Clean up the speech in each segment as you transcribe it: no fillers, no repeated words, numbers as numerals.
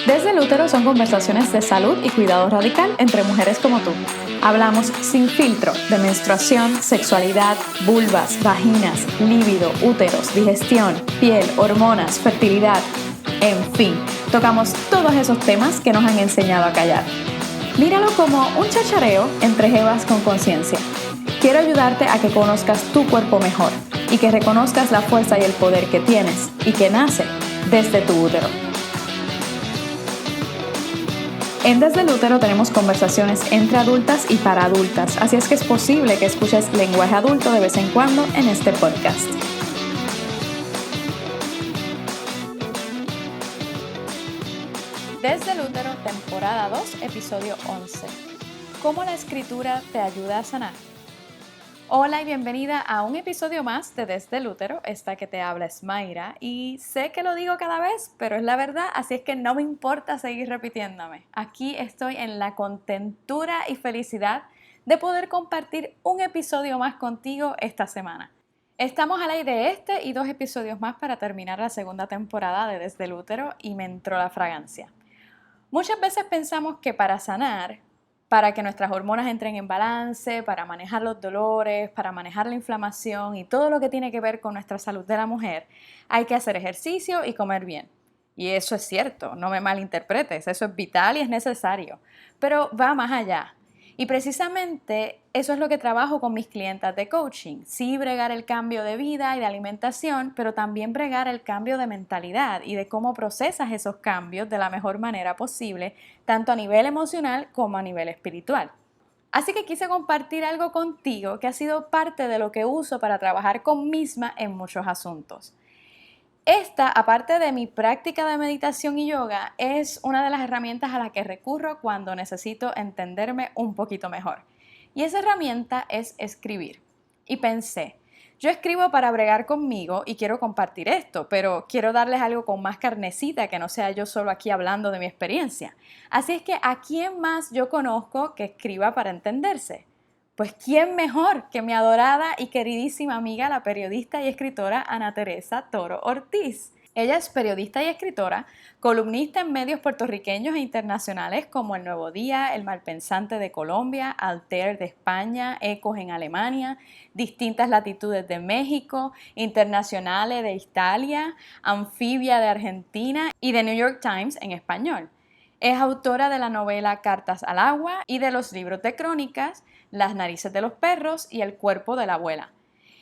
Desde el útero son conversaciones de salud y cuidado radical entre mujeres como tú. Hablamos sin filtro de menstruación, sexualidad, vulvas, vaginas, líbido, úteros, digestión, piel, hormonas, fertilidad. En fin, tocamos todos esos temas que nos han enseñado a callar. Míralo como un chachareo entre jevas con conciencia. Quiero ayudarte a que conozcas tu cuerpo mejor y que reconozcas la fuerza y el poder que tienes y que nace desde tu útero. En Desde el Útero tenemos conversaciones entre adultas y para adultas, así es que es posible que escuches lenguaje adulto de vez en cuando en este podcast. Desde el Útero, temporada 2, episodio 11. ¿Cómo la escritura te ayuda a sanar? Hola y bienvenida a un episodio más de Desde el Útero. Esta que te habla es Mayra y sé que lo digo cada vez, pero es la verdad, así es que no me importa seguir repitiéndome. Aquí estoy en la contentura y felicidad de poder compartir un episodio más contigo esta semana. Estamos al aire este y 2 episodios más para terminar la segunda temporada de Desde el Útero y me entró la fragancia. Muchas veces pensamos que para sanar, para que nuestras hormonas entren en balance, para manejar los dolores, para manejar la inflamación y todo lo que tiene que ver con nuestra salud de la mujer, hay que hacer ejercicio y comer bien. Y eso es cierto, no me malinterpretes, eso es vital y es necesario, pero va más allá. Y precisamente eso es lo que trabajo con mis clientas de coaching. Sí, bregar el cambio de vida y de alimentación, pero también bregar el cambio de mentalidad y de cómo procesas esos cambios de la mejor manera posible, tanto a nivel emocional como a nivel espiritual. Así que quise compartir algo contigo que ha sido parte de lo que uso para trabajar con misma en muchos asuntos. Esta, aparte de mi práctica de meditación y yoga, es una de las herramientas a las que recurro cuando necesito entenderme un poquito mejor. Y esa herramienta es escribir. Y pensé, yo escribo para bregar conmigo y quiero compartir esto, pero quiero darles algo con más carnecita, que no sea yo solo aquí hablando de mi experiencia. Así es que, ¿a quién más yo conozco que escriba para entenderse? Pues ¿quién mejor que mi adorada y queridísima amiga, la periodista y escritora Ana Teresa Toro Ortiz? Ella es periodista y escritora, columnista en medios puertorriqueños e internacionales como El Nuevo Día, El Malpensante de Colombia, Alter de España, Ecos en Alemania, Distintas Latitudes de México, Internacionales de Italia, Anfibia de Argentina y The New York Times en español. Es autora de la novela Cartas al Agua y de los libros de crónicas Las narices de los perros y El cuerpo de la abuela.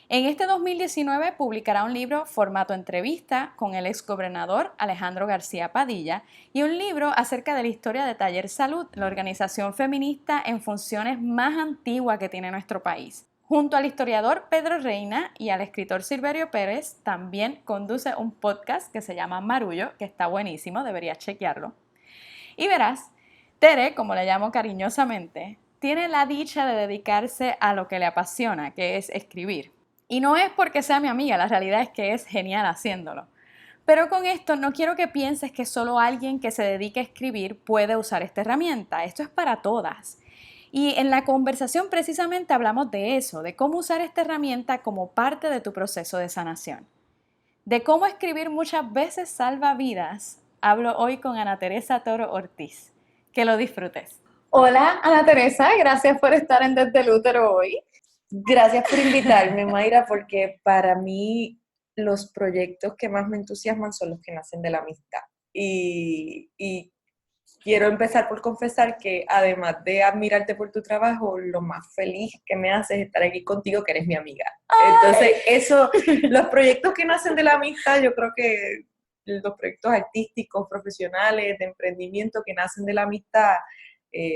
En este 2019 publicará un libro formato entrevista con el exgobernador Alejandro García Padilla y un libro acerca de la historia de Taller Salud, la organización feminista en funciones más antigua que tiene nuestro país. Junto al historiador Pedro Reina y al escritor Silverio Pérez, también conduce un podcast que se llama Marullo, que está buenísimo, deberías chequearlo. Y verás, Tere, como le llamo cariñosamente, tiene la dicha de dedicarse a lo que le apasiona, que es escribir. Y no es porque sea mi amiga, la realidad es que es genial haciéndolo. Pero con esto no quiero que pienses que solo alguien que se dedique a escribir puede usar esta herramienta. Esto es para todas. Y en la conversación precisamente hablamos de eso, de cómo usar esta herramienta como parte de tu proceso de sanación. De cómo escribir muchas veces salva vidas, hablo hoy con Ana Teresa Toro Ortiz. Que lo disfrutes. Hola, Ana Teresa, gracias por estar en Desde el Útero hoy. Gracias por invitarme, Mayra, porque para mí los proyectos que más me entusiasman son los que nacen de la amistad. Y quiero empezar por confesar que además de admirarte por tu trabajo, lo más feliz que me hace es estar aquí contigo, que eres mi amiga. Entonces, los proyectos que nacen de la amistad, yo creo que los proyectos artísticos, profesionales, de emprendimiento que nacen de la amistad,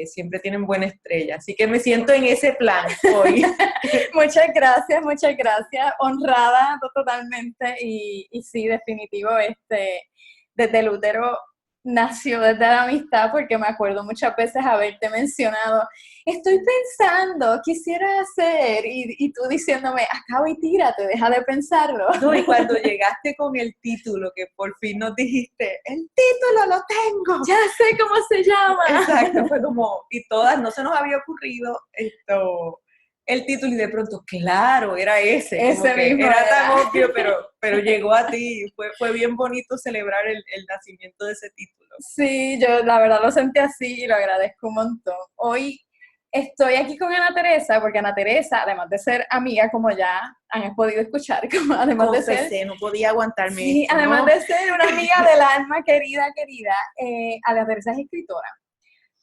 siempre tienen buena estrella. Así que me siento en ese plan hoy. Muchas gracias, honrada totalmente y sí, definitivo, Desde el Útero nació desde la amistad porque me acuerdo muchas veces haberte mencionado, estoy pensando, quisiera hacer, y tú diciéndome, acaba y tírate, deja de pensarlo. No, y cuando llegaste con el título, que por fin nos dijiste, el título lo tengo. Ya sé cómo se llama. Exacto, fue como, y todas, no se nos había ocurrido esto. el título y de pronto, claro, era ese. Como Ese que mismo era tan era. obvio, pero llegó a ti. Fue bien bonito celebrar el nacimiento de ese título. Sí, yo la verdad lo sentí así y lo agradezco un montón. Hoy estoy aquí con Ana Teresa, porque Ana Teresa, además de ser amiga, como ya han podido escuchar, como además de ser, Confesé, no podía aguantarme sí, esto, además ¿no? de ser una amiga del alma, querida, querida, Ana Teresa es escritora.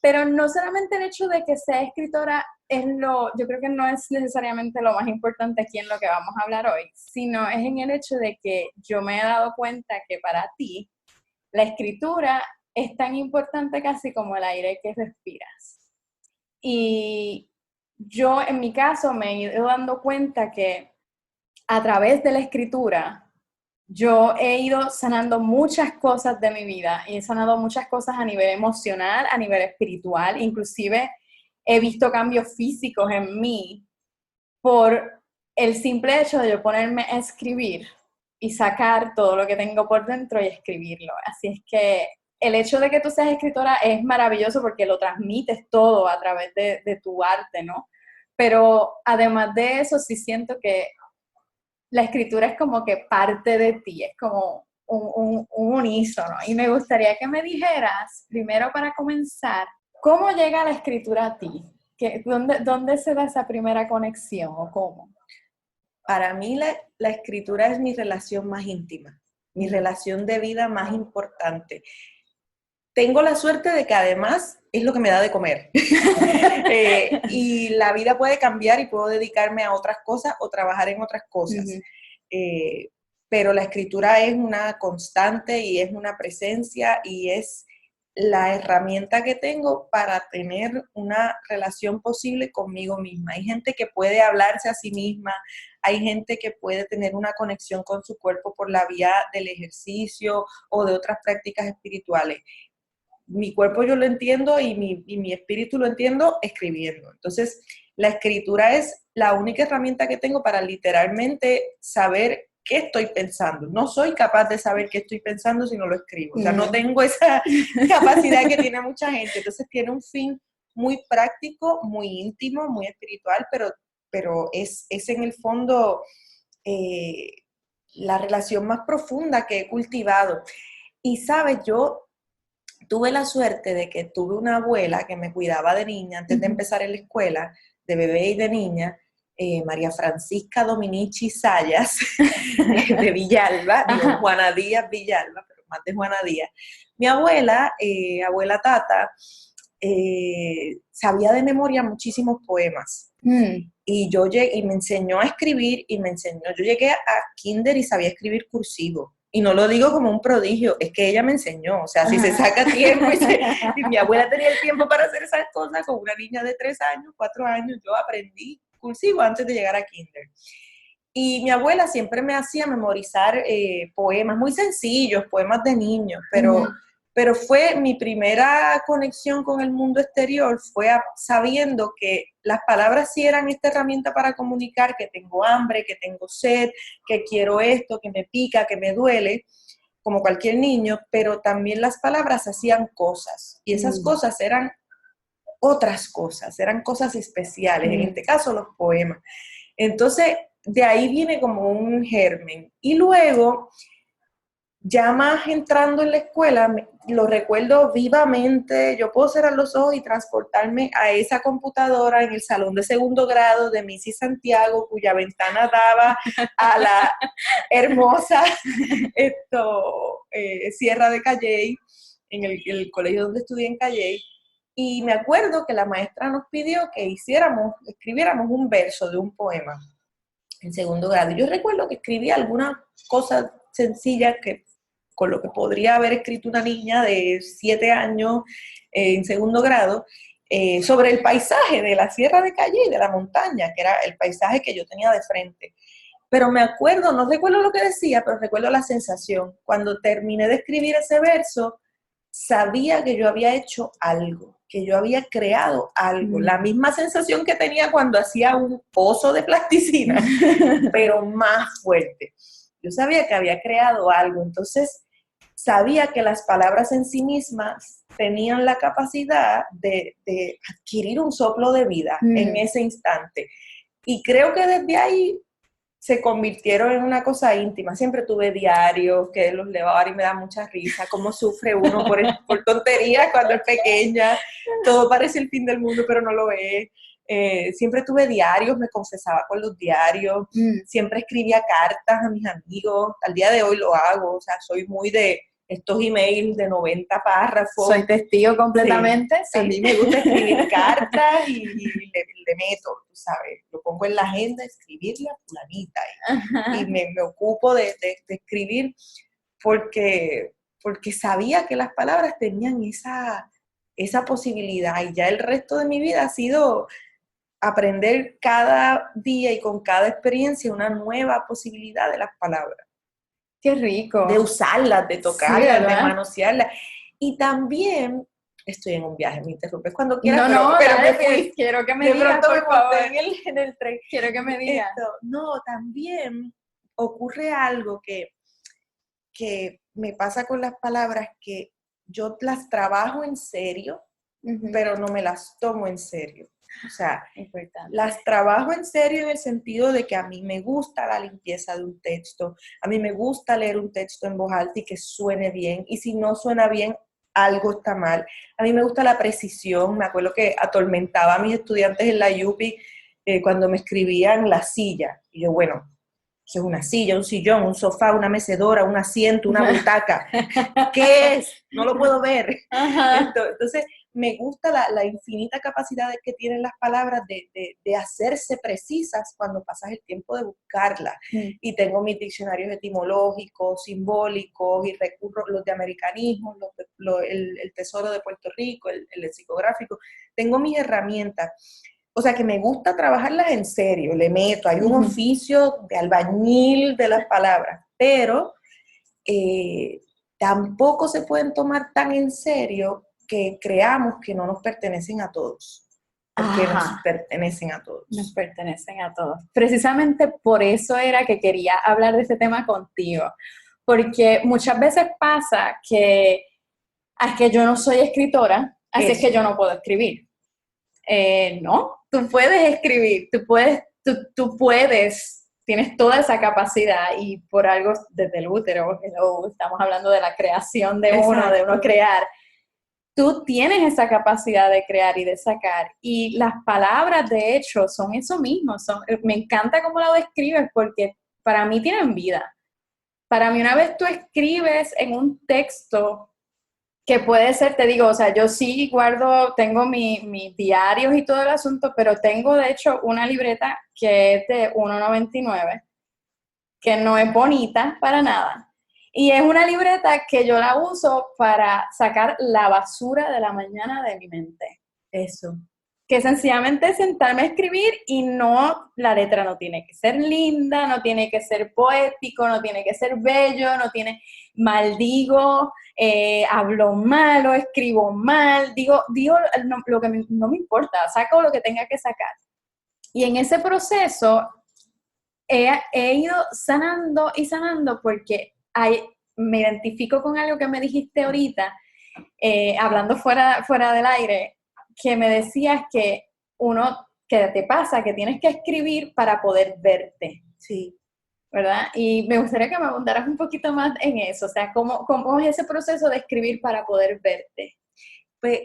Pero no solamente el hecho de que sea escritora yo creo que no es necesariamente lo más importante aquí en lo que vamos a hablar hoy, sino es en el hecho de que yo me he dado cuenta que para ti la escritura es tan importante casi como el aire que respiras. Y yo en mi caso me he ido dando cuenta que a través de la escritura yo he ido sanando muchas cosas de mi vida y he sanado muchas cosas a nivel emocional, a nivel espiritual, inclusive he visto cambios físicos en mí por el simple hecho de yo ponerme a escribir y sacar todo lo que tengo por dentro y escribirlo. Así es que el hecho de que tú seas escritora es maravilloso porque lo transmites todo a través de tu arte, ¿no? Pero además de eso, sí siento que la escritura es como que parte de ti, es como un unísono. Y me gustaría que me dijeras, primero para comenzar, ¿cómo llega la escritura a ti? ¿Dónde se da esa primera conexión o cómo? Para mí la escritura es mi relación más íntima, mi relación de vida más importante. Tengo la suerte de que además es lo que me da de comer. Y la vida puede cambiar y puedo dedicarme a otras cosas o trabajar en otras cosas. Eh, pero la escritura es una constante y es una presencia y es la herramienta que tengo para tener una relación posible conmigo misma. Hay gente que puede hablarse a sí misma, hay gente que puede tener una conexión con su cuerpo por la vía del ejercicio o de otras prácticas espirituales. Mi cuerpo yo lo entiendo y mi espíritu lo entiendo escribiendo. Entonces, la escritura es la única herramienta que tengo para literalmente saber qué estoy pensando. No soy capaz de saber qué estoy pensando si no lo escribo. O sea, no tengo esa capacidad que tiene mucha gente. Entonces, tiene un fin muy práctico, muy íntimo, muy espiritual, pero es en el fondo la relación más profunda que he cultivado. Y, ¿sabes? Yo tuve la suerte de que tuve una abuela que me cuidaba de niña antes de empezar en la escuela, de bebé y de niña, María Francisca Dominici Sayas, de Villalba, digo Juana Díaz Villalba, pero más de Juana Díaz. Mi abuela, abuela Tata, sabía de memoria muchísimos poemas. Y me enseñó a escribir y yo llegué a kinder y sabía escribir cursivo. Y no lo digo como un prodigio, es que ella me enseñó. O sea, si se saca tiempo y mi abuela tenía el tiempo para hacer esas cosas con una niña de 3 años, 4 años, yo aprendí cursivo antes de llegar a kinder. Y mi abuela siempre me hacía memorizar poemas muy sencillos, poemas de niños, pero fue mi primera conexión con el mundo exterior, fue sabiendo que las palabras sí eran esta herramienta para comunicar que tengo hambre, que tengo sed, que quiero esto, que me pica, que me duele, como cualquier niño, pero también las palabras hacían cosas, y esas cosas eran otras cosas, eran cosas especiales, en este caso los poemas. Entonces, de ahí viene como un germen. Y luego, ya más entrando en la escuela, lo recuerdo vivamente, yo puedo cerrar los ojos y transportarme a esa computadora en el salón de segundo grado de Missy Santiago, cuya ventana daba a la hermosa Sierra de Calley, en el colegio donde estudié en Calley. Y me acuerdo que la maestra nos pidió que escribiéramos un verso de un poema en segundo grado. Yo recuerdo que escribí algunas cosas sencillas con lo que podría haber escrito una niña de 7 años en segundo grado, sobre el paisaje de la Sierra de Calley, de la montaña, que era el paisaje que yo tenía de frente. Pero me acuerdo, no recuerdo lo que decía, pero recuerdo la sensación. Cuando terminé de escribir ese verso, sabía que yo había hecho algo, que yo había creado algo. La misma sensación que tenía cuando hacía un pozo de plasticina, pero más fuerte. Yo sabía que había creado algo, entonces sabía que las palabras en sí mismas tenían la capacidad de adquirir un soplo de vida en ese instante. Y creo que desde ahí se convirtieron en una cosa íntima. Siempre tuve diarios que los leo ahora y me da mucha risa, cómo sufre uno por tonterías cuando es pequeña. Todo parece el fin del mundo, pero no lo es. Siempre tuve diarios, me confesaba con los diarios, siempre escribía cartas a mis amigos, al día de hoy lo hago, o sea, soy muy de estos emails de 90 párrafos. Soy testigo completamente, sí. A mí me gusta escribir cartas y le meto, tú sabes, lo pongo en la agenda, escribirle a fulanita y me ocupo de escribir porque sabía que las palabras tenían esa posibilidad y ya el resto de mi vida ha sido aprender cada día y con cada experiencia una nueva posibilidad de las palabras. ¡Qué rico! De usarlas, de tocarlas, sí, de manosearlas. Y también, estoy en un viaje, me interrumpes cuando quieras, pero dale, me fui. Quiero que me de digas, pronto por me favor. monté en el tren. Quiero que me digas. No, también ocurre algo que me pasa con las palabras, que yo las trabajo en serio, pero no me las tomo en serio. O sea, las trabajo en serio en el sentido de que a mí me gusta la limpieza de un texto, a mí me gusta leer un texto en voz alta y que suene bien, y si no suena bien, algo está mal. A mí me gusta la precisión, me acuerdo que atormentaba a mis estudiantes en la UPI cuando me escribían la silla, y yo, bueno, eso es una silla, un sillón, un sofá, una mecedora, un asiento, una butaca. ¿Qué es? No lo puedo ver. Entonces, me gusta la infinita capacidad que tienen las palabras de hacerse precisas cuando pasas el tiempo de buscarlas. Y tengo mis diccionarios etimológicos, simbólicos, y recurro los de americanismo, el Tesoro de Puerto Rico, el lexicográfico. Tengo mis herramientas. O sea, que me gusta trabajarlas en serio, le meto, hay un oficio de albañil de las palabras, pero tampoco se pueden tomar tan en serio que creamos que no nos pertenecen a todos, porque nos pertenecen a todos. Nos pertenecen a todos. Precisamente por eso era que quería hablar de este tema contigo, porque muchas veces pasa que es que yo no soy escritora, así es que yo no puedo escribir. No, tú puedes escribir, tú puedes, tienes toda esa capacidad y por algo desde el útero, estamos hablando de la creación de uno, de uno crear. Tú tienes esa capacidad de crear y de sacar, y las palabras de hecho son eso mismo, me encanta cómo lo describes porque para mí tienen vida. Para mí una vez tú escribes en un texto que puede ser, te digo, o sea, yo sí tengo mis diarios y todo el asunto, pero tengo de hecho una libreta que es de 1.99, que no es bonita para nada. Y es una libreta que yo la uso para sacar la basura de la mañana de mi mente. Eso. Que sencillamente sentarme a escribir y no, la letra no tiene que ser linda, no tiene que ser poético, no tiene que ser bello, maldigo, hablo mal o escribo mal, digo lo que no me importa, saco lo que tenga que sacar. Y en ese proceso he ido sanando y sanando porque me identifico con algo que me dijiste ahorita, hablando fuera del aire, que me decías que que te pasa, que tienes que escribir para poder verte. Sí. ¿Verdad? Y me gustaría que me abundaras un poquito más en eso, o sea, ¿cómo es ese proceso de escribir para poder verte? Pues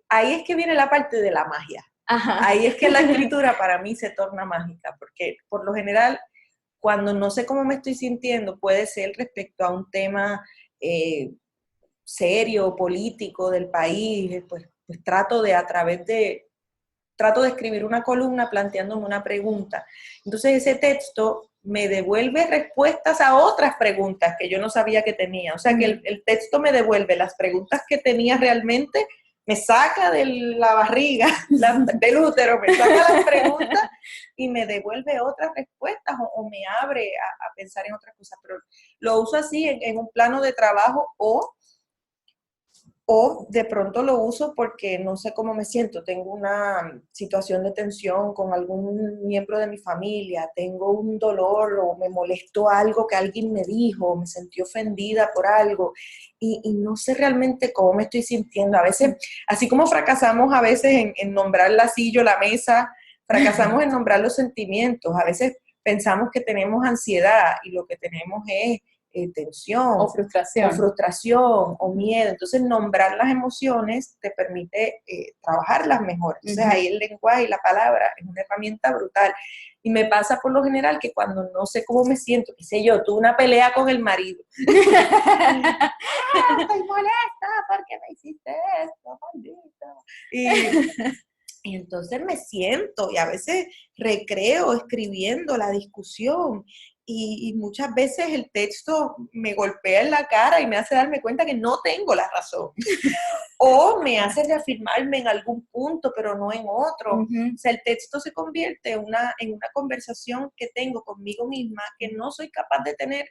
ahí es que viene la parte de la magia. Ajá. Ahí es que la escritura para mí se torna mágica, porque por lo general, cuando no sé cómo me estoy sintiendo, puede ser respecto a un tema serio, político del país, pues trato de escribir una columna planteándome una pregunta. Entonces ese texto me devuelve respuestas a otras preguntas que yo no sabía que tenía. O sea que el texto me devuelve las preguntas que tenía realmente, me saca de la barriga, del útero, me saca las preguntas y me devuelve otras respuestas o me abre a pensar en otras cosas. Pero lo uso así en un plano de trabajo o de pronto lo uso porque no sé cómo me siento, tengo una situación de tensión con algún miembro de mi familia, tengo un dolor o me molestó algo que alguien me dijo, me sentí ofendida por algo y no sé realmente cómo me estoy sintiendo. A veces, así como fracasamos a veces en nombrar la silla o la mesa, fracasamos en nombrar los sentimientos. A veces pensamos que tenemos ansiedad y lo que tenemos es tensión O frustración o miedo. Entonces, nombrar las emociones te permite trabajarlas mejor. Entonces, ahí el lenguaje y la palabra es una herramienta brutal. Y me pasa por lo general que cuando no sé cómo me siento, qué sé yo, tuve una pelea con el marido. Estoy molesta porque me hiciste esto, maldito. Y entonces me siento y a veces recreo escribiendo la discusión y muchas veces el texto me golpea en la cara y me hace darme cuenta que no tengo la razón. O me hace reafirmarme en algún punto, pero no en otro. O sea, el texto se convierte en una conversación que tengo conmigo misma que no soy capaz de tener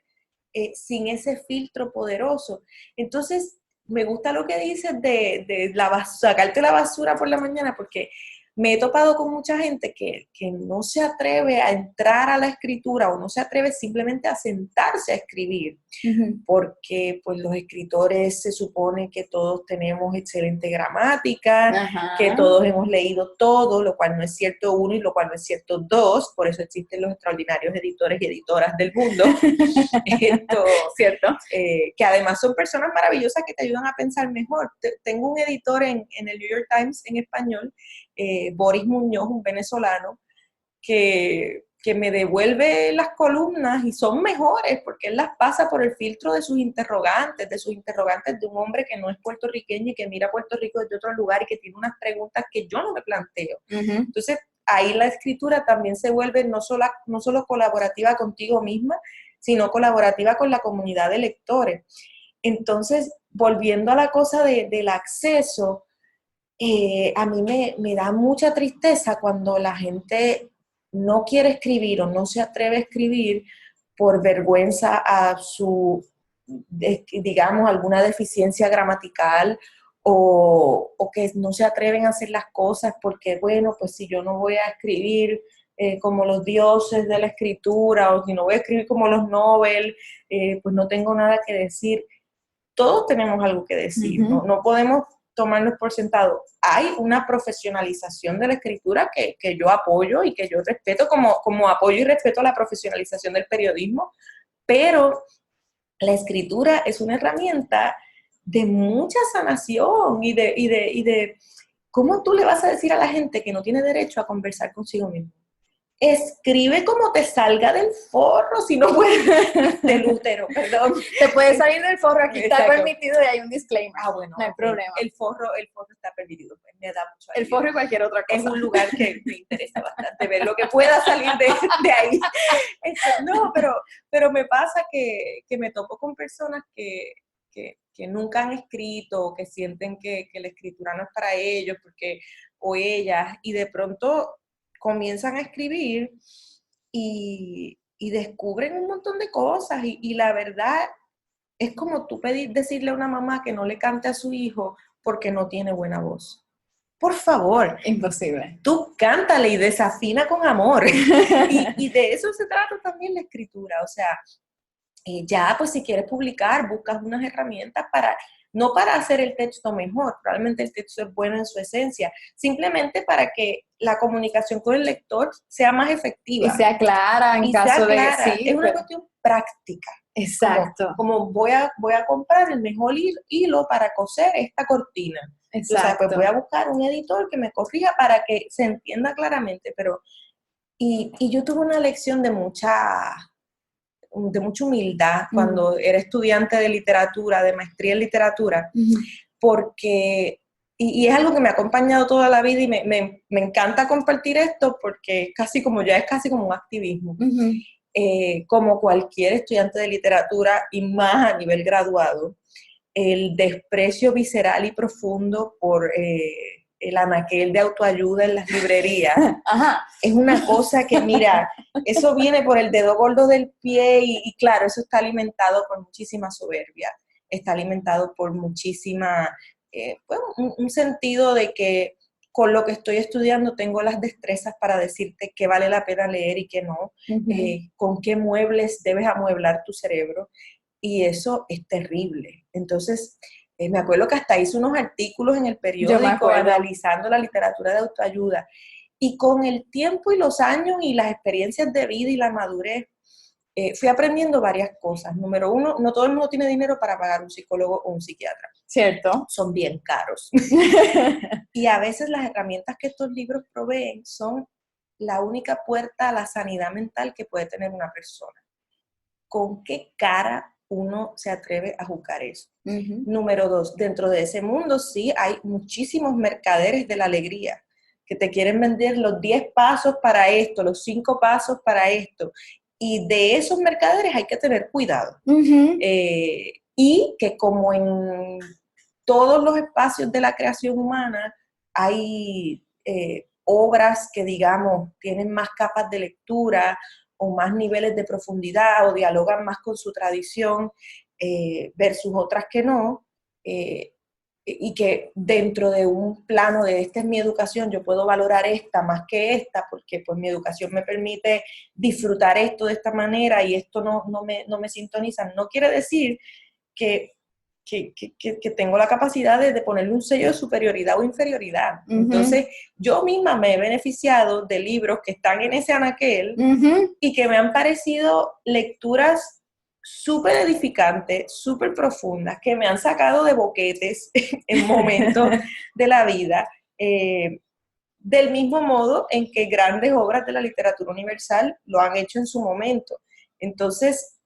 sin ese filtro poderoso. Entonces, me gusta lo que dices de sacarte la basura por la mañana, porque me he topado con mucha gente que no se atreve a entrar a la escritura o no se atreve simplemente a sentarse a escribir, porque pues los escritores se supone que todos tenemos excelente gramática, que todos hemos leído todo, lo cual no es cierto uno y lo cual no es cierto dos, por eso existen los extraordinarios editores y editoras del mundo. ¿Cierto? Que además son personas maravillosas que te ayudan a pensar mejor. Tengo un editor en el New York Times en español, Boris Muñoz, un venezolano, que me devuelve las columnas y son mejores porque él las pasa por el filtro de sus interrogantes de un hombre que no es puertorriqueño y que mira a Puerto Rico desde otro lugar y que tiene unas preguntas que yo no me planteo. Entonces, ahí la escritura también se vuelve no solo colaborativa contigo misma, sino colaborativa con la comunidad de lectores. Entonces, volviendo a la cosa del acceso, a mí me da mucha tristeza cuando la gente no quiere escribir o no se atreve a escribir por vergüenza a su, digamos, alguna deficiencia gramatical o que no se atreven a hacer las cosas porque, bueno, pues si yo no voy a escribir como los dioses de la escritura o si no voy a escribir como los Nobel, pues no tengo nada que decir. Todos tenemos algo que decir, no podemos tomarnos por sentado. Hay una profesionalización de la escritura que yo apoyo y que yo respeto, como apoyo y respeto la profesionalización del periodismo, pero la escritura es una herramienta de mucha sanación y de ¿cómo tú le vas a decir a la gente que no tiene derecho a conversar consigo mismo? Escribe como te salga del forro, si no puedes, del útero, perdón. Te puede salir del forro, aquí está Exacto. permitido y hay un disclaimer. Bueno, no hay problema. El forro está permitido, pues, me da mucho alivio. El forro y cualquier otra cosa. Es un lugar que me interesa bastante ver lo que pueda salir de ahí. No, pero me pasa que me topo con personas que nunca han escrito, que sienten que la escritura no es para ellos, o ellas, y de pronto comienzan a escribir y descubren un montón de cosas y la verdad es como tú decirle a una mamá que no le cante a su hijo porque no tiene buena voz. Por favor. Imposible. Tú cántale y desafina con amor. y de eso se trata también la escritura. O sea, ya pues si quieres publicar, buscas unas herramientas no para hacer el texto mejor, probablemente el texto es bueno en su esencia, simplemente para que la comunicación con el lector sea más efectiva. Y sea clara en caso de... Sí, es una cuestión práctica. Exacto. Como voy a comprar el mejor hilo para coser esta cortina. Exacto. O sea, pues voy a buscar un editor que me corrija para que se entienda claramente, y yo tuve una lección de mucha humildad cuando era estudiante de literatura, de maestría en literatura, porque, y es algo que me ha acompañado toda la vida y me encanta compartir esto porque es casi como un activismo. Como cualquier estudiante de literatura y más a nivel graduado, el desprecio visceral y profundo por el anaquel de autoayuda en las librerías, es una cosa que, mira, eso viene por el dedo gordo del pie y claro, eso está alimentado por muchísima soberbia, está alimentado por muchísima, un sentido de que con lo que estoy estudiando tengo las destrezas para decirte qué vale la pena leer y qué no, con qué muebles debes amueblar tu cerebro, y eso es terrible. Entonces, me acuerdo que hasta hice unos artículos en el periódico analizando la literatura de autoayuda, Y con el tiempo y los años y las experiencias de vida y la madurez, fui aprendiendo varias cosas. Número uno, no todo el mundo tiene dinero para pagar un psicólogo o un psiquiatra. Cierto. Son bien caros. Y a veces las herramientas que estos libros proveen son la única puerta a la sanidad mental que puede tener una persona. ¿Con qué cara uno se atreve a juzgar eso? Número dos, dentro de ese mundo sí hay muchísimos mercaderes de la alegría que te quieren vender los 10 pasos para esto, los 5 pasos para esto. Y de esos mercaderes hay que tener cuidado. Y que como en todos los espacios de la creación humana hay obras que, digamos, tienen más capas de lectura o más niveles de profundidad o dialogan más con su tradición versus otras que no, y que dentro de un plano de esta es mi educación, yo puedo valorar esta más que esta, porque pues mi educación me permite disfrutar esto de esta manera y esto no me sintoniza. No quiere decir que tengo la capacidad de ponerle un sello de superioridad o inferioridad. Entonces, yo misma me he beneficiado de libros que están en ese anaquel y que me han parecido lecturas súper edificantes, súper profundas, que me han sacado de boquetes en momentos de la vida, del mismo modo en que grandes obras de la literatura universal lo han hecho en su momento. Entonces,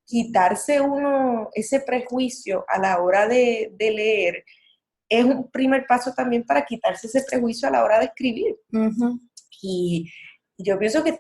quitarse uno ese prejuicio a la hora de leer es un primer paso también para quitarse ese prejuicio a la hora de escribir. Y yo pienso que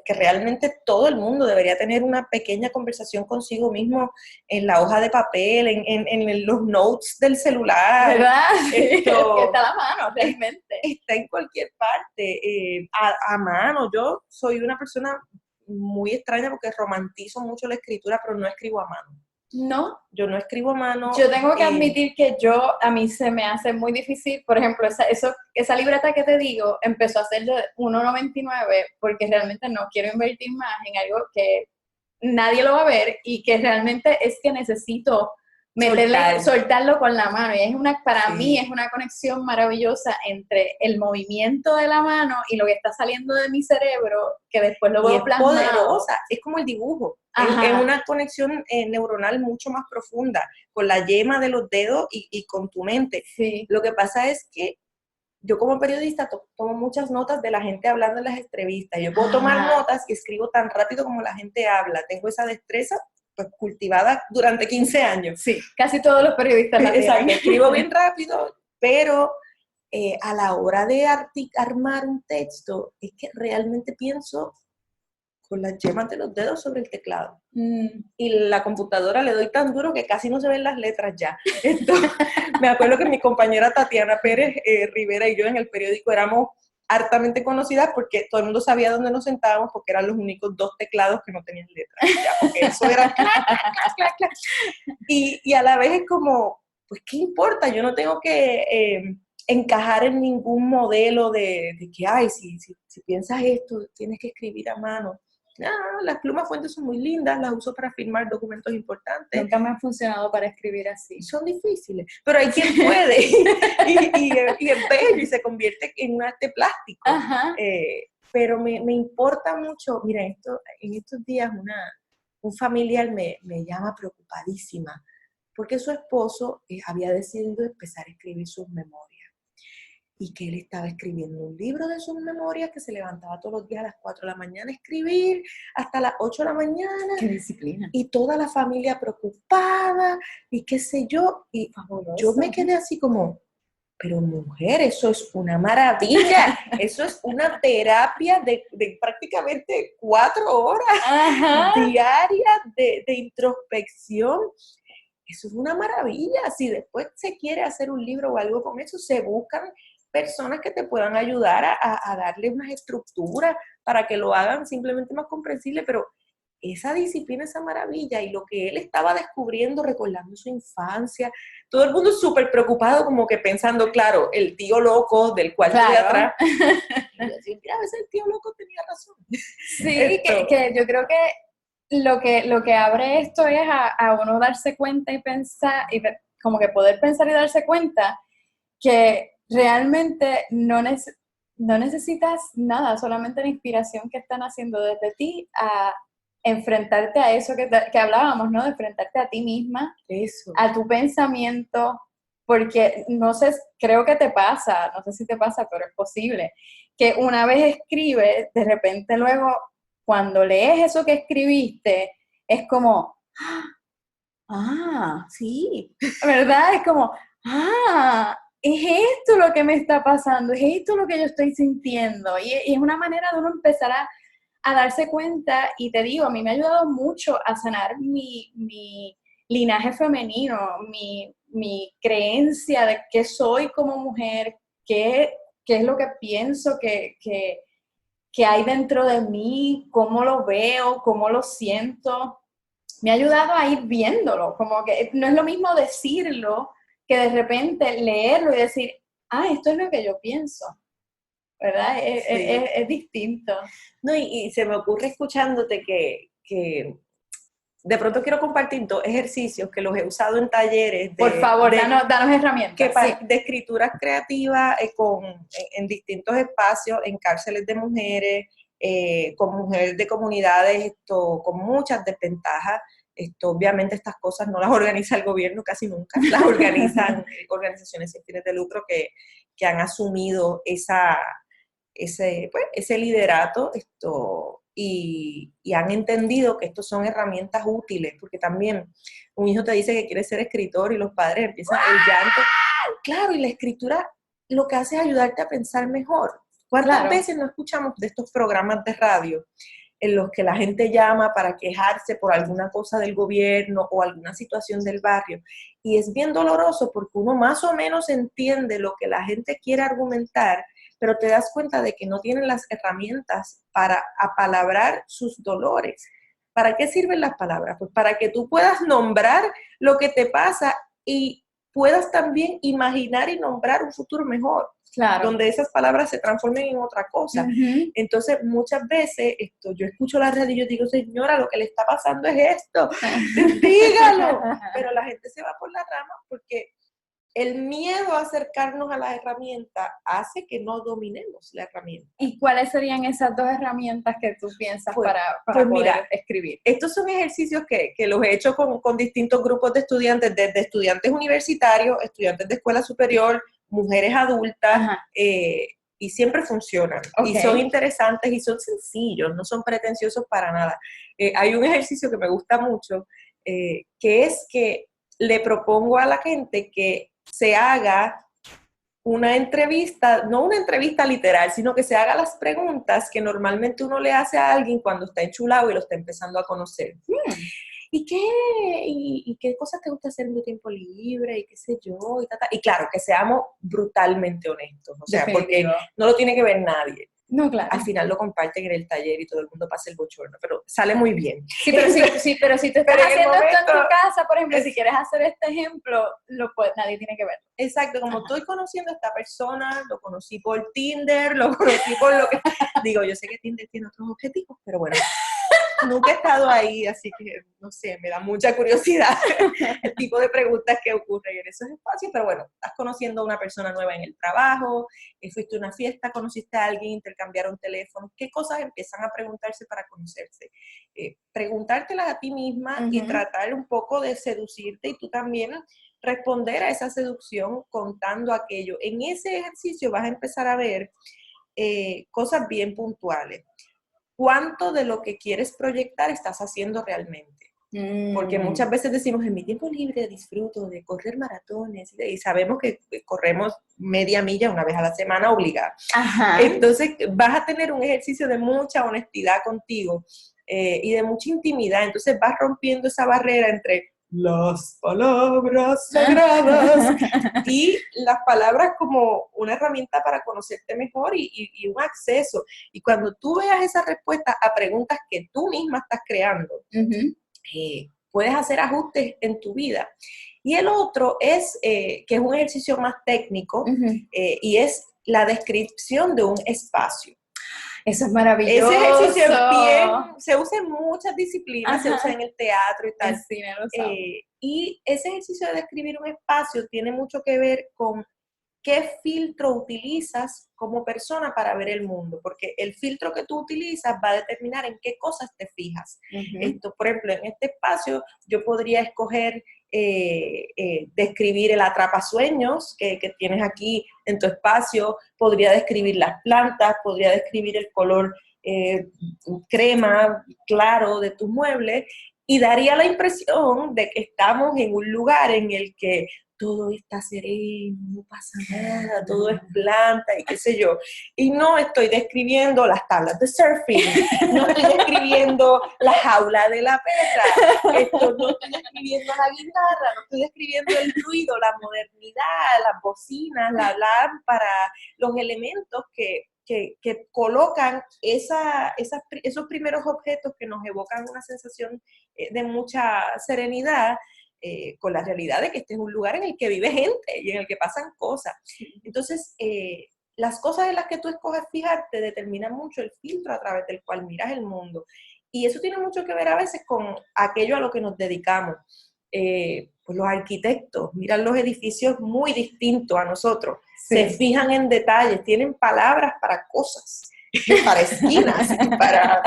realmente todo el mundo debería tener una pequeña conversación consigo mismo en la hoja de papel, en los notes del celular. ¿Verdad? Que está a la mano, realmente. Está en cualquier parte, a mano. Yo soy una persona muy extraña porque romantizo mucho la escritura, pero no escribo a mano. ¿No? Yo no escribo a mano. Yo tengo que admitir que a mí se me hace muy difícil, por ejemplo, esa libreta que te digo empezó a ser de 1.99 porque realmente no quiero invertir más en algo que nadie lo va a ver y que realmente es que necesito soltarlo con la mano. Y para mí es una conexión maravillosa entre el movimiento de la mano y lo que está saliendo de mi cerebro, que después lo veo plasmado. Es poderosa, es como el dibujo. Es una conexión neuronal mucho más profunda con la yema de los dedos y con tu mente. Sí. Lo que pasa es que yo como periodista tomo muchas notas de la gente hablando en las entrevistas. Yo puedo tomar notas y escribo tan rápido como la gente habla. Tengo esa destreza pues cultivada durante 15 años. Sí, casi todos los periodistas la tienen. Exacto, escribo bien rápido, pero a la hora de armar un texto, es que realmente pienso con las yemas de los dedos sobre el teclado. Y la computadora le doy tan duro que casi no se ven las letras ya. Entonces, me acuerdo que mi compañera Tatiana Pérez Rivera y yo en el periódico éramos hartamente conocidas porque todo el mundo sabía dónde nos sentábamos porque eran los únicos 2 teclados que no tenían letras. Ya, porque eso era clac, clac, clac, clac. Y a la vez es como, pues, ¿qué importa? Yo no tengo que encajar en ningún modelo de que, ay, si piensas esto, tienes que escribir a mano. Las plumas fuentes son muy lindas, las uso para firmar documentos importantes. Nunca me han funcionado para escribir así. Son difíciles, pero hay quien puede y es bello y se convierte en un arte plástico. Pero me importa mucho, mira, en estos días un familiar me llama preocupadísima porque su esposo había decidido empezar a escribir sus memorias. Y que él estaba escribiendo un libro de sus memorias, que se levantaba todos los días a las 4 de la mañana a escribir, hasta las 8 de la mañana. ¡Qué disciplina! Y toda la familia preocupada, y qué sé yo. Y yo me quedé así como, pero mujer, eso es una maravilla. Eso es una terapia de prácticamente 4 horas diarias de introspección. Eso es una maravilla. Si después se quiere hacer un libro o algo con eso, se buscan personas que te puedan ayudar a darle unas estructuras para que lo hagan simplemente más comprensible, pero esa disciplina, esa maravilla, y lo que él estaba descubriendo, recordando su infancia, todo el mundo súper preocupado, como que pensando, claro, el tío loco del cuarto de atrás. Y yo decía, mira, a veces el tío loco tenía razón. Sí, que yo creo que lo que abre esto es a uno darse cuenta y pensar, y como que poder pensar y darse cuenta que realmente no necesitas nada, solamente la inspiración que están haciendo desde ti a enfrentarte a eso que hablábamos, ¿no? De enfrentarte a ti misma, Eso. a tu pensamiento, porque no sé, creo que te pasa, no sé si te pasa, pero es posible, que una vez escribes, de repente luego, cuando lees eso que escribiste, es como, sí, ¿verdad? Es como, es esto lo que me está pasando, es esto lo que yo estoy sintiendo. Y es una manera de uno empezar a darse cuenta, y te digo, a mí me ha ayudado mucho a sanar mi linaje femenino, mi creencia de qué soy como mujer, qué es lo que pienso que hay dentro de mí, cómo lo veo, cómo lo siento. Me ha ayudado a ir viéndolo, como que no es lo mismo decirlo que de repente leerlo y decir, esto es lo que yo pienso, ¿verdad? Sí. Es distinto. No, y se me ocurre escuchándote que de pronto quiero compartir dos ejercicios que los he usado en talleres Por favor, danos herramientas. Sí. de escritura creativa en distintos espacios, en cárceles de mujeres, con mujeres de comunidades con muchas desventajas. Obviamente estas cosas no las organiza el gobierno casi nunca, las organizan organizaciones sin fines de lucro que han asumido ese liderato y han entendido que estos son herramientas útiles, porque también un hijo te dice que quiere ser escritor y los padres empiezan el llanto. Claro, y la escritura lo que hace es ayudarte a pensar mejor. ¿Cuántas veces no escuchamos de estos programas de radio en los que la gente llama para quejarse por alguna cosa del gobierno o alguna situación del barrio? Y es bien doloroso porque uno más o menos entiende lo que la gente quiere argumentar, pero te das cuenta de que no tienen las herramientas para apalabrar sus dolores. ¿Para qué sirven las palabras? Pues para que tú puedas nombrar lo que te pasa y puedas también imaginar y nombrar un futuro mejor. Claro. Donde esas palabras se transformen en otra cosa. Uh-huh. Entonces, muchas veces yo escucho la radio y yo digo, señora, lo que le está pasando es esto, dígalo. Pero la gente se va por la rama porque el miedo a acercarnos a la herramienta hace que no dominemos la herramienta. ¿Y cuáles serían esas dos herramientas que tú piensas para poder escribir? Estos son ejercicios que los he hecho con distintos grupos de estudiantes, desde estudiantes universitarios, estudiantes de escuela superior, mujeres adultas, y siempre funcionan. Okay. Y son interesantes y son sencillos, no son pretenciosos para nada. Hay un ejercicio que me gusta mucho, que es que le propongo a la gente que se haga una entrevista, no una entrevista literal, sino que se haga las preguntas que normalmente uno le hace a alguien cuando está enchulado y lo está empezando a conocer. ¿Y qué cosas te gusta hacer en tu tiempo libre? Y qué sé yo, y claro, que seamos brutalmente honestos, o sea, porque no lo tiene que ver nadie. No, claro. Al final lo comparten en el taller y todo el mundo pasa el bochorno, pero sale muy bien. Sí, pero si tú estás haciendo esto en tu casa, por ejemplo, si quieres hacer este ejemplo, nadie tiene que verlo. Exacto, como estoy conociendo a esta persona, lo conocí por Tinder, lo conocí por lo que... Digo, yo sé que Tinder tiene otros objetivos, pero bueno, nunca he estado ahí, así que, no sé, me da mucha curiosidad el tipo de preguntas que ocurren en esos espacios, pero bueno, estás conociendo a una persona nueva en el trabajo, fuiste a una fiesta, conociste a alguien, intercambiaron teléfono, ¿qué cosas empiezan a preguntarse para conocerse? Preguntártelas a ti misma y tratar un poco de seducirte y tú también responder a esa seducción contando aquello. En ese ejercicio vas a empezar a ver cosas bien puntuales. ¿Cuánto de lo que quieres proyectar estás haciendo realmente? Porque muchas veces decimos, en mi tiempo libre disfruto de correr maratones y sabemos que corremos media milla una vez a la semana obligada. Ajá. Entonces vas a tener un ejercicio de mucha honestidad contigo y de mucha intimidad. Entonces vas rompiendo esa barrera entre las palabras sagradas y las palabras como una herramienta para conocerte mejor y un acceso. Y cuando tú veas esa respuesta a preguntas que tú misma estás creando, puedes hacer ajustes en tu vida. Y el otro es, que es un ejercicio más técnico, y es la descripción de un espacio. Eso es maravilloso. Ese ejercicio se usa en muchas disciplinas, se usa en el teatro y tal. El cine lo sabe. Y ese ejercicio de describir un espacio tiene mucho que ver con qué filtro utilizas como persona para ver el mundo, porque el filtro que tú utilizas va a determinar en qué cosas te fijas. Por ejemplo, en este espacio yo podría escoger describir el atrapasueños que tienes aquí en tu espacio, podría describir las plantas, podría describir el color crema, claro de tus muebles, y daría la impresión de que estamos en un lugar en el que todo está sereno, no pasa nada, todo es planta y qué sé yo. Y no estoy describiendo las tablas de surfing, no estoy describiendo la jaula de la perra, no estoy describiendo la guitarra, no estoy describiendo el ruido, la modernidad, las bocinas, la lámpara, los elementos que colocan esos primeros objetos que nos evocan una sensación de mucha serenidad, con la realidad de que este es un lugar en el que vive gente y en el que pasan cosas. Entonces, las cosas en las que tú escoges fijarte determinan mucho el filtro a través del cual miras el mundo. Y eso tiene mucho que ver a veces con aquello a lo que nos dedicamos. Pues los arquitectos miran los edificios muy distintos a nosotros, se fijan en detalles, tienen palabras para cosas, para esquinas, para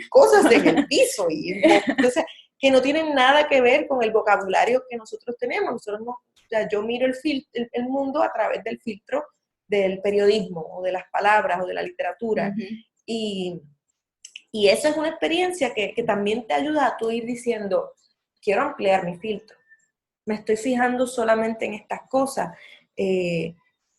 cosas en el piso, y entonces, que no tienen nada que ver con el vocabulario que nosotros tenemos. O sea, yo miro el mundo a través del filtro del periodismo, o de las palabras, o de la literatura, y eso es una experiencia que también te ayuda a tú ir diciendo, quiero ampliar mi filtro, me estoy fijando solamente en estas cosas,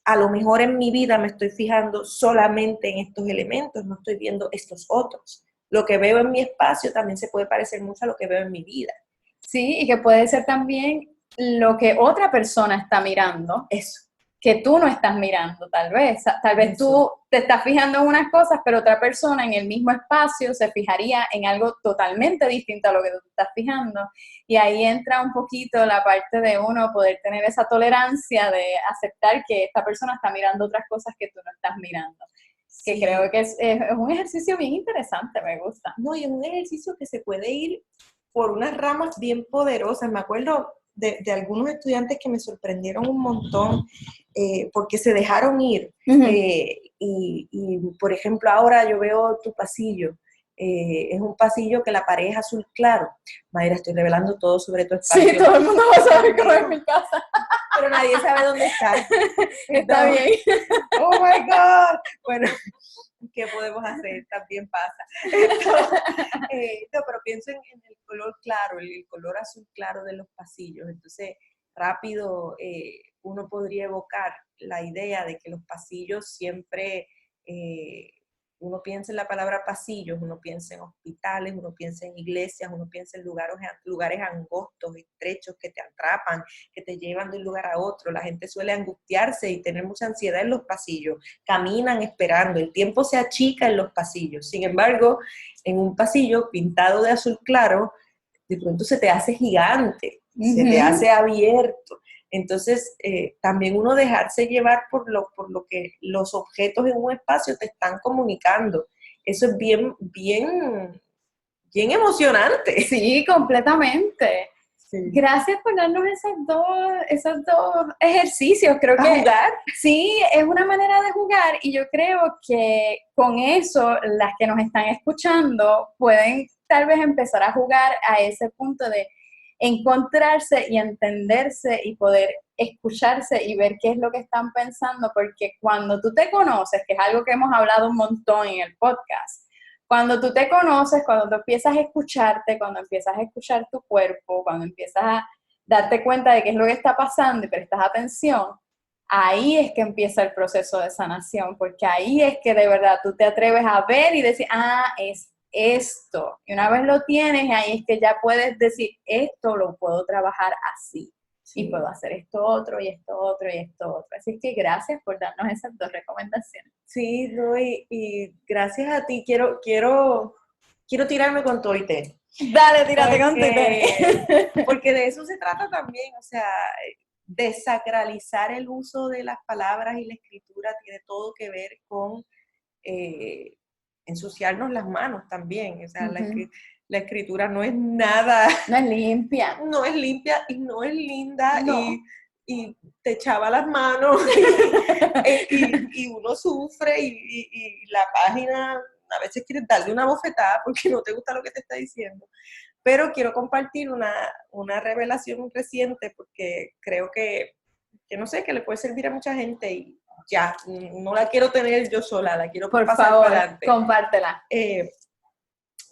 a lo mejor en mi vida me estoy fijando solamente en estos elementos, no estoy viendo estos otros. Lo que veo en mi espacio también se puede parecer mucho a lo que veo en mi vida. Sí, y que puede ser también lo que otra persona está mirando. Eso. Que tú no estás mirando, tal vez. Tal vez tú te estás fijando en unas cosas, pero otra persona en el mismo espacio se fijaría en algo totalmente distinto a lo que tú te estás fijando. Y ahí entra un poquito la parte de uno poder tener esa tolerancia de aceptar que esta persona está mirando otras cosas que tú no estás mirando. Sí. Que creo que es un ejercicio bien interesante, me gusta. No, y es un ejercicio que se puede ir por unas ramas bien poderosas. Me acuerdo de algunos estudiantes que me sorprendieron un montón porque se dejaron ir. Y, por ejemplo, ahora yo veo tu pasillo. Es un pasillo que la pared es azul claro. Mayra, estoy revelando todo sobre tu espacio. Sí, todo el mundo va a saber cómo es mi casa. Pero nadie sabe dónde está. Está bien. Oh my God. Bueno, ¿qué podemos hacer? También pasa. No, pero pienso en el color claro, el color azul claro de los pasillos. Entonces, rápido uno podría evocar la idea de que los pasillos siempre, uno piensa en la palabra pasillos, uno piensa en hospitales, uno piensa en iglesias, uno piensa en lugares angostos, estrechos, que te atrapan, que te llevan de un lugar a otro. La gente suele angustiarse y tener mucha ansiedad en los pasillos. Caminan esperando, el tiempo se achica en los pasillos. Sin embargo, en un pasillo pintado de azul claro, de pronto se te hace gigante, se te hace abierto. Entonces, también uno dejarse llevar por lo que los objetos en un espacio te están comunicando. Eso es bien emocionante. Sí, completamente. Sí. Gracias por darnos esos dos ejercicios. Creo que jugar. Sí, es una manera de jugar, y yo creo que con eso las que nos están escuchando pueden tal vez empezar a jugar a ese punto de encontrarse y entenderse y poder escucharse y ver qué es lo que están pensando, porque cuando tú te conoces, que es algo que hemos hablado un montón en el podcast, cuando tú te conoces, cuando tú empiezas a escucharte, cuando empiezas a escuchar tu cuerpo, cuando empiezas a darte cuenta de qué es lo que está pasando y prestas atención, ahí es que empieza el proceso de sanación, porque ahí es que de verdad tú te atreves a ver y decir, es esto. Y una vez lo tienes, ahí es que ya puedes decir, esto lo puedo trabajar así. Sí. Y puedo hacer esto otro, y esto otro, y esto otro. Así que gracias por darnos esas dos recomendaciones. Sí, no, y gracias a ti. Quiero tirarme con todo y tenis. Dale, tírate con todo y tenis. Porque de eso se trata también, o sea, desacralizar el uso de las palabras y la escritura tiene todo que ver con ensuciarnos las manos también. O sea, la escritura no es nada. No es limpia. No es limpia y no es linda. No. y te echaba las manos y uno sufre y la página a veces quieres darle una bofetada porque no te gusta lo que te está diciendo. Pero quiero compartir una revelación reciente porque creo que no sé, que le puede servir a mucha gente y ya, no la quiero tener yo sola, la quiero por pasar favor, para adelante. compártela.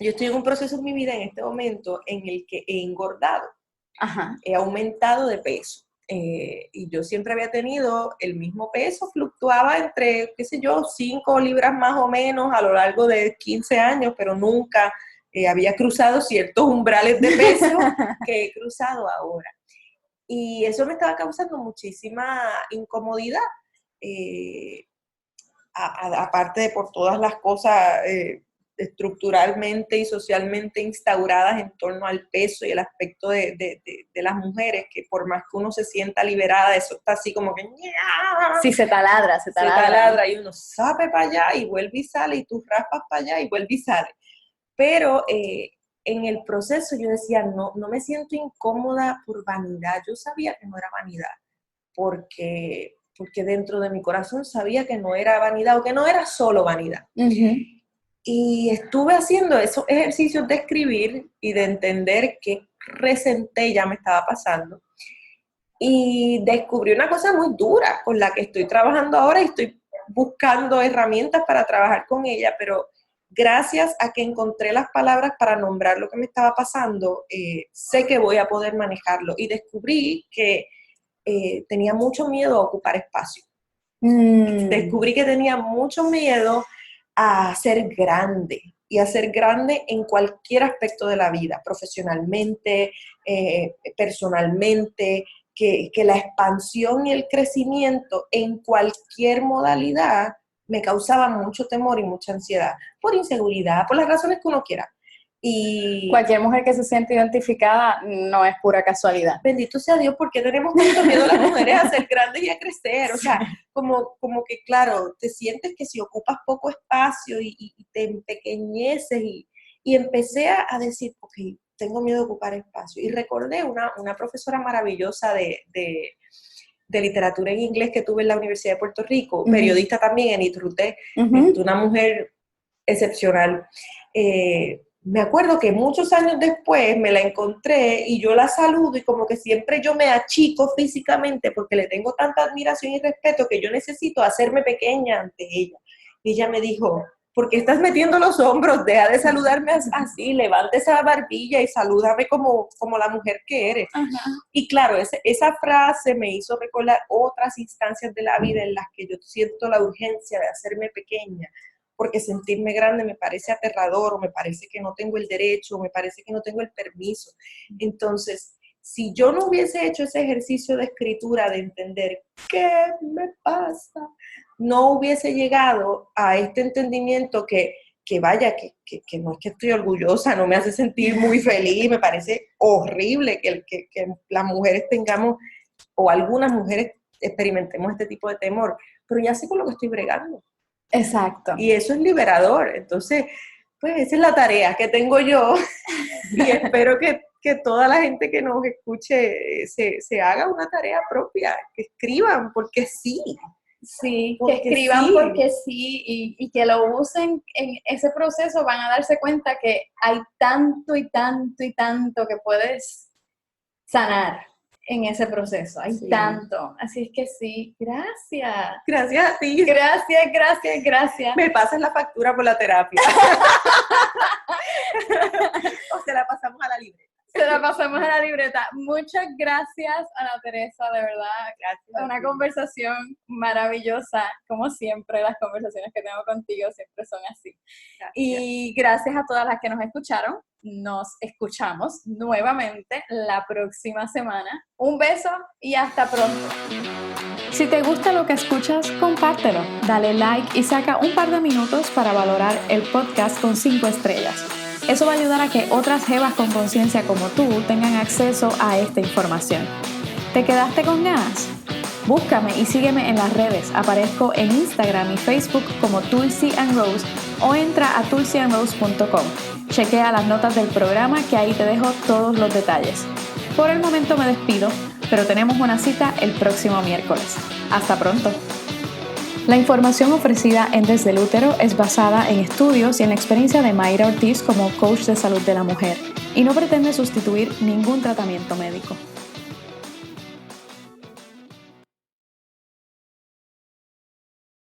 Yo estoy en un proceso en mi vida en este momento en el que he engordado, Ajá. he aumentado de peso. Y yo siempre había tenido el mismo peso, fluctuaba entre, qué sé yo, 5 libras más o menos a lo largo de 15 años, pero nunca había cruzado ciertos umbrales de peso que he cruzado ahora. Y eso me estaba causando muchísima incomodidad, aparte de por todas las cosas estructuralmente y socialmente instauradas en torno al peso y el aspecto de las mujeres, que por más que uno se sienta liberada, eso está así como que... Sí, se taladra. Se taladra y uno sabe para allá y vuelve y sale, y tú raspas para allá y vuelve y sale. Pero en el proceso yo decía, no me siento incómoda por vanidad. Yo sabía que no era vanidad, porque dentro de mi corazón sabía que no era vanidad o que no era solo vanidad. Uh-huh. Y estuve haciendo esos ejercicios de escribir y de entender qué resenté ya me estaba pasando. Y descubrí una cosa muy dura con la que estoy trabajando ahora y estoy buscando herramientas para trabajar con ella, pero gracias a que encontré las palabras para nombrar lo que me estaba pasando, sé que voy a poder manejarlo. Y descubrí que tenía mucho miedo a ocupar espacio. Descubrí que tenía mucho miedo a ser grande, y a ser grande en cualquier aspecto de la vida, profesionalmente, personalmente, que la expansión y el crecimiento en cualquier modalidad me causaba mucho temor y mucha ansiedad, por inseguridad, por las razones que uno quiera. Y cualquier mujer que se siente identificada no es pura casualidad. Bendito sea Dios, porque tenemos tanto miedo las mujeres a ser grandes y a crecer. O sea, como que, claro, te sientes que si ocupas poco espacio y te empequeñeces y empecé a decir, ok, tengo miedo de ocupar espacio. Y recordé una profesora maravillosa de literatura en inglés que tuve en la Universidad de Puerto Rico, periodista también en ITRUTE, una mujer excepcional. Me acuerdo que muchos años después me la encontré y yo la saludo y como que siempre yo me achico físicamente porque le tengo tanta admiración y respeto que yo necesito hacerme pequeña ante ella. Y ella me dijo, ¿por qué estás metiendo los hombros? Deja de saludarme así, levanta esa barbilla y salúdame como la mujer que eres. Ajá. Y claro, esa frase me hizo recordar otras instancias de la vida en las que yo siento la urgencia de hacerme pequeña, porque sentirme grande me parece aterrador, o me parece que no tengo el derecho, o me parece que no tengo el permiso. Entonces, si yo no hubiese hecho ese ejercicio de escritura, de entender qué me pasa, no hubiese llegado a este entendimiento que vaya, que no es que estoy orgullosa, no me hace sentir muy feliz, me parece horrible que las mujeres tengamos, o algunas mujeres experimentemos este tipo de temor, pero ya sé con lo que estoy bregando. Exacto. Y eso es liberador. Entonces, pues esa es la tarea que tengo yo y espero que toda la gente que nos escuche se haga una tarea propia, que escriban porque sí. Sí, porque que escriban sí. Porque sí y que lo usen en ese proceso, van a darse cuenta que hay tanto y tanto y tanto que puedes sanar en ese proceso, hay tanto, así es que sí, gracias. Gracias a ti. Gracias. Me pasas la factura por la terapia. O se la pasamos a la libreta. Se la pasamos a la libreta. Muchas gracias, Ana Teresa, de verdad. Gracias. Una conversación maravillosa, como siempre, las conversaciones que tengo contigo siempre son así. Gracias. Y gracias a todas las que nos escucharon. Nos escuchamos nuevamente la próxima semana. Un beso y hasta pronto. Si te gusta lo que escuchas, compártelo, dale like y saca un par de minutos para valorar el podcast con 5 estrellas. Eso va a ayudar a que otras jevas con conciencia como tú tengan acceso a esta información. ¿Te quedaste con ganas? Búscame y sígueme en las redes. Aparezco en Instagram y Facebook como Tulsi and Rose o entra a tulsiandrose.com. Chequea las notas del programa que ahí te dejo todos los detalles. Por el momento me despido, pero tenemos una cita el próximo miércoles. Hasta pronto. La información ofrecida en Desde el Útero es basada en estudios y en la experiencia de Mayra Ortiz como coach de salud de la mujer y no pretende sustituir ningún tratamiento médico.